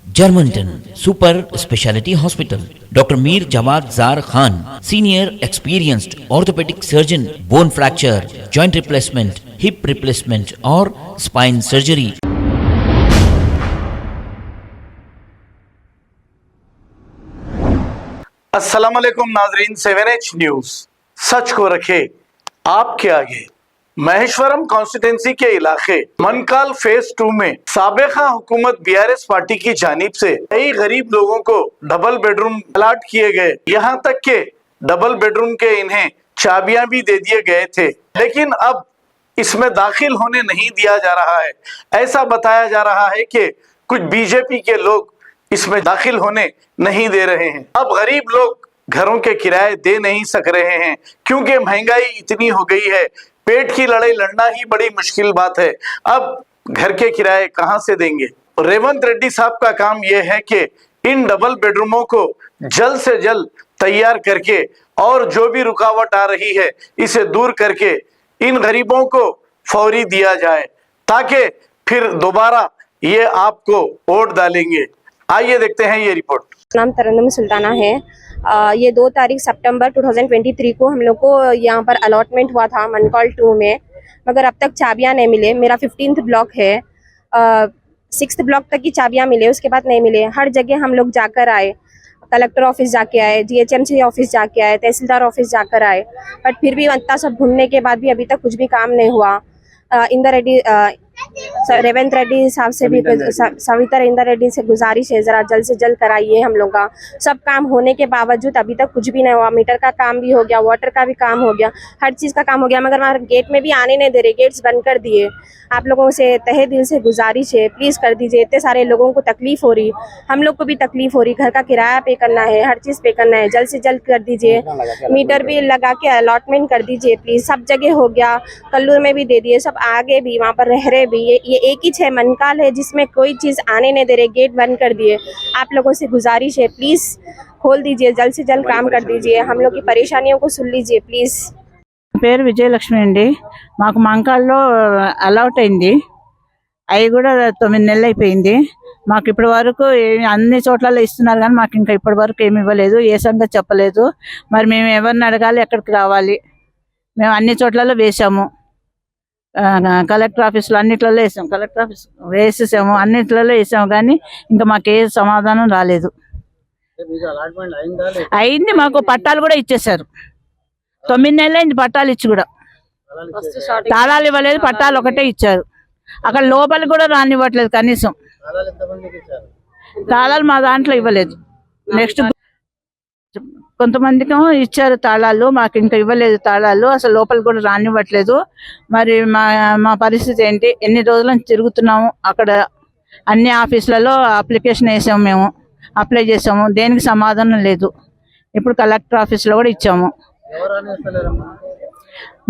Germanton super speciality hospital, doctor Mir Jawad Jar Khan, senior experienced orthopaedic surgeon, bone fracture, joint replacement, hip replacement और spine surgery. अस्सलाम वालेकुम नाजरीन, 7H news सच को रखे आपके आगे। महेश्वरम कॉन्स्टिट्यूंसी के इलाके मनकाल फेज 2 में साबिका हुकूमत बीआरएस पार्टी की जानिब से कई गरीब लोगों को डबल बेडरूम अलाट किए गए। यहाँ तक के डबल बेडरूम के इन्हें चाबियां भी दे दिए गए थे, लेकिन अब इसमें दाखिल होने नहीं दिया जा रहा है। ऐसा बताया जा रहा है कि कुछ बीजेपी के लोग इसमें दाखिल होने नहीं दे रहे हैं। अब गरीब लोग घरों के किराए दे नहीं सक रहे हैं क्योंकि महंगाई इतनी हो गई है। पेट की लड़ाई लड़ना ही बड़ी मुश्किल बात है। अब घर के किराए कहां से देंगे? रेवंत रेड्डी साहब का काम यह है कि इन डबल बेडरूमों को जल्द से जल्द तैयार करके और जो भी रुकावट आ रही है इसे दूर करके इन गरीबों को फौरी दिया जाए, ताकि फिर दोबारा ये आपको वोट डालेंगे। आइए देखते हैं ये रिपोर्ट। नाम तरन्नुम सुल्ताना है। ये 2 तारीख सितंबर 2023 को हम लोग को यहाँ पर अलॉटमेंट हुआ था मनकॉल 2 में, मगर अब तक चाबियाँ नहीं मिले। मेरा 15th ब्लॉक है, 6th ब्लॉक तक की चाबियाँ मिले, उसके बाद नहीं मिले। हर जगह हम लोग जाकर आए, कलेक्टर ऑफिस जाके आए, DHMC ऑफिस जाके आए, तहसीलदार ऑफिस जाकर आए, बट फिर भी इतना सब घूमने के बाद भी अभी तक कुछ भी काम नहीं हुआ। इंदर रेड्डी रेवंत रेड्डी साहब से भी, सविता इंदर रेड्डी से गुजारिश है जरा जल्द से जल्द कराइए। हम लोग का सब काम होने के बावजूद अभी तक कुछ भी नहीं हुआ। मीटर का काम भी हो गया, वाटर का भी काम हो गया, हर चीज़ का काम हो गया, मगर वहाँ गेट में भी आने नहीं दे रहे, गेट्स बंद कर दिए। आप लोगों से तहे दिल से गुजारिश है, प्लीज़ कर दीजिए। इतने सारे लोगों को तकलीफ हो रही, हम लोग को भी तकलीफ हो रही, घर का किराया पे करना है, हर चीज़ पे करना है, जल्द से जल्द कर दीजिए। मीटर भी लगा के अलॉटमेंट कर दीजिए प्लीज़। सब जगह हो गया, कल्लूर में भी दे दिए, सब आगे भी वहाँ पर रह रहे भी। ये एक ही है मनकाल है जिसमें कोई चीज़ आने नहीं दे रहे, गेट बंद कर दिए। आप लोगों से गुजारिश है, प्लीज़ खोल दीजिए, जल्द से जल्द काम कर दीजिए, हम लोग की परेशानियों को सुन लीजिए प्लीज़। పేరు విజయలక్ష్మి అండి। మాకు మంకాల్లో అలౌట్ అయింది, అవి కూడా 9 నెలలు అయిపోయింది। మాకు ఇప్పటి వరకు అన్ని చోట్లలో ఇస్తున్నారు కానీ మాకు ఇంకా ఇప్పటి వరకు ఏమి ఇవ్వలేదు, ఏ సంగతి చెప్పలేదు। మరి మేము ఎవరిని అడగాలి, ఎక్కడికి రావాలి? మేము అన్ని చోట్లలో వేసాము, కలెక్టర్ ఆఫీస్లో అన్నిట్లలో వేసాము, కలెక్టర్ ఆఫీస్ వేసేసాము, అన్నిట్లలో వేసాము, కానీ ఇంకా మాకు ఏ సమాధానం రాలేదు। అయింది, మాకు పట్టాలు కూడా ఇచ్చేసారు। 9 నెలలు అయింది పట్టాలు ఇచ్చి కూడా, తాళాలు ఇవ్వలేదు, పట్టాలు ఒకటే ఇచ్చారు। అక్కడ లోపల కూడా రానివ్వట్లేదు కనీసం, తాళాలు మా దాంట్లో ఇవ్వలేదు। నెక్స్ట్ కొంతమందికి ఇచ్చారు తాళాలు, మాకు ఇంకా ఇవ్వలేదు తాళాలు, అసలు లోపల కూడా రానివ్వట్లేదు। మరి మా పరిస్థితి ఏంటి? ఎన్ని రోజుల నుంచి తిరుగుతున్నాము, అక్కడ అన్ని ఆఫీసులలో అప్లికేషన్ వేసాము, మేము అప్లై చేసాము, దేనికి సమాధానం లేదు। ఇప్పుడు కలెక్టర్ ఆఫీస్లో కూడా ఇచ్చాము,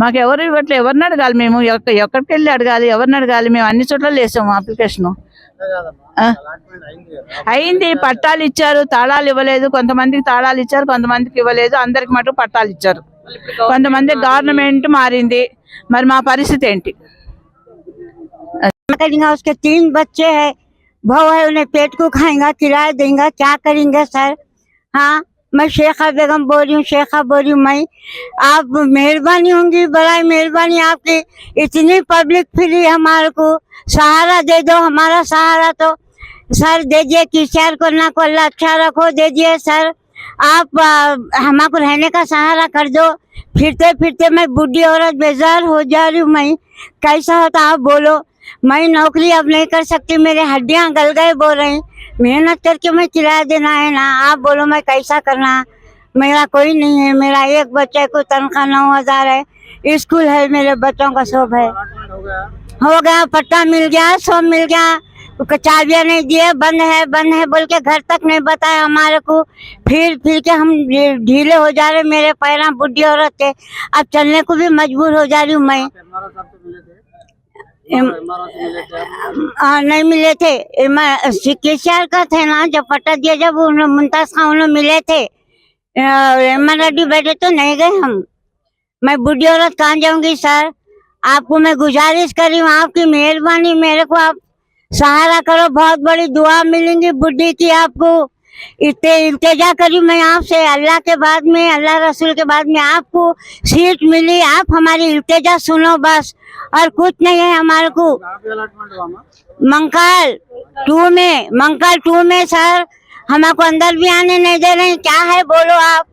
మాకు ఎవరు ఇవ్వట్లేదు। ఎవరిని అడగాలి మేము? ఎక్కడికి వెళ్ళి అడగాలి? ఎవరిని అడగాలి? మేము అన్ని చోట్ల వేసాము అప్లికేషన్, అయింది, పట్టాలు ఇచ్చారు, తాళాలు ఇవ్వలేదు। కొంతమందికి తాళాలు ఇచ్చారు, కొంతమందికి ఇవ్వలేదు, అందరికి మటుకు పట్టాలు ఇచ్చారు। కొంతమంది గవర్నమెంట్ మారింది, మరి మా పరిస్థితి ఏంటి? उसके 3 बच्चे है, बहू है, उन्हें पेट को खाएंगा, किराया देंगे, क्या करेंगे सर? हाँ, मैं शेखा बेगम बोल रही हूँ, शेखा बोल रही हूँ मैं। आप मेहरबानी होंगी, बड़ा मेहरबानी आपकी, इतनी पब्लिक फ्री हमारे को सहारा दे दो। हमारा सहारा तो सर दीजिए, किसार को ना को अल्लाह अच्छा रखो, दीजिए सर। आप हमको रहने का सहारा कर दो। फिरते फिरते मैं बूढ़ी औरत बेजार हो जा रही हूँ मैं, कैसा होता आप बोलो? मैं नौकरी अब नहीं कर सकती, मेरे हड्डियाँ गल गए बोल रही, मेहनत करके मैं किराया देना है ना, आप बोलो मैं कैसा करना? मेरा कोई नहीं है, मेरा एक बच्चे को तनख्वाह 9,000 है, स्कूल है, मेरे बच्चों का सब है, हो गया, पट्टा मिल गया, सब मिल गया, चाबियाँ नहीं दिए, बंद है बोल के घर तक नहीं बताया हमारे को। फिर के हम ढीले हो जा रहे, मेरे पैर बुढ़ी औरत के, अब चलने को भी मजबूर हो जा रही हूँ मैं। नहीं मिले थे, केसीआर का थे ना, जब पट्टा दिया, जब मुमताज खान उन्होंने मिले थे, रेड्डी बैठे तो नहीं गए हम। मैं बुढ़ी औरत कहाँ जाऊंगी सर? आपको मैं गुजारिश कर रही हूँ, आपकी मेहरबानी, मेरे को आप सहारा करो, बहुत बड़ी दुआ मिलेंगी बुढ़ी की आपको। इतने इल्तिजा करी मैं आपसे, अल्लाह के बाद में, अल्लाह रसूल के बाद में आपको सीट मिली। आप हमारी इल्तिजा सुनो बस, और कुछ नहीं है हमारे को। मंकाल 2 में सर हमको अंदर भी आने नहीं दे रहे हैं। क्या है बोलो, आप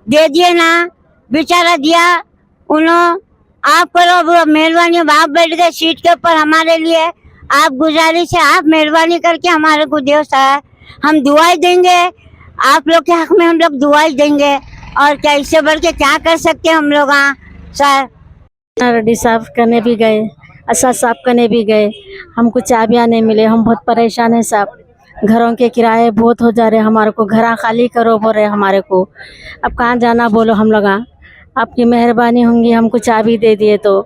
दे दिए ना, बेचारा दिया उन्होंने। आप करो मेहरबानी, आप बैठ गए सीट के ऊपर हमारे लिए। आप गुजारिश है, आप मेहरबानी करके हमारे को दो सर, हम दुआएं देंगे आप लोग के हक में, हम लोग दुआएं देंगे। और क्या इससे बढ़ के क्या कर सकते हैं हम लोग। हाँ सर, रेडी साफ करने भी गए, अच्छा साफ करने भी गए, हमको चाबियाँ नहीं मिले। हम बहुत परेशान हैं साहब, घरों के किराए बहुत हो जा रहे, हमारे को घर खाली करो बोल रहे हमारे को। अब कहाँ जाना बोलो हम लोग। आपकी मेहरबानी होंगी, हमको चाबी दे दिए तो।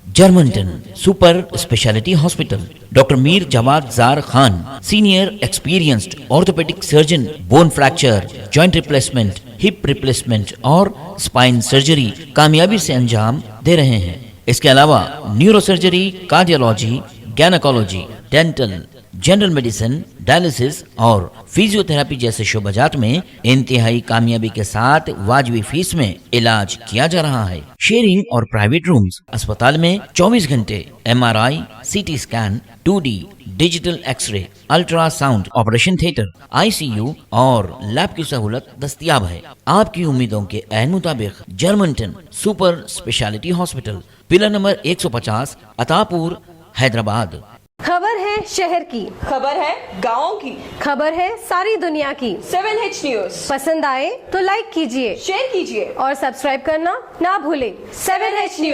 Germantown super speciality hospital, doctor Mir Jamat Jar Khan, senior experienced orthopaedic surgeon, bone fracture, joint replacement, hip replacement और स्पाइन सर्जरी कामयाबी से अंजाम दे रहे हैं। इसके अलावा neuro surgery, cardiology, gynaecology, dental, general medicine, dialysis और फिजियोथेरेपी जैसे शोबाजात में इंतहाई कामयाबी के साथ वाजबी फीस में इलाज किया जा रहा है। शेयरिंग और प्राइवेट रूम्स, अस्पताल में 24 घंटे MRI, CT scan, 2D digital X ray, ultrasound, operation theatre, ICU और लैब की सहूलत दस्तयाब है। आपकी उम्मीदों के ऐन मुताबिक Germanton super speciality hospital, pillar number 150, Attapur, Hyderabad. खबर है शहर की, खबर है गाँव की, खबर है सारी दुनिया की। 7H न्यूज पसंद आए तो लाइक कीजिए, शेयर कीजिए और सब्सक्राइब करना ना भूलें। 7H news.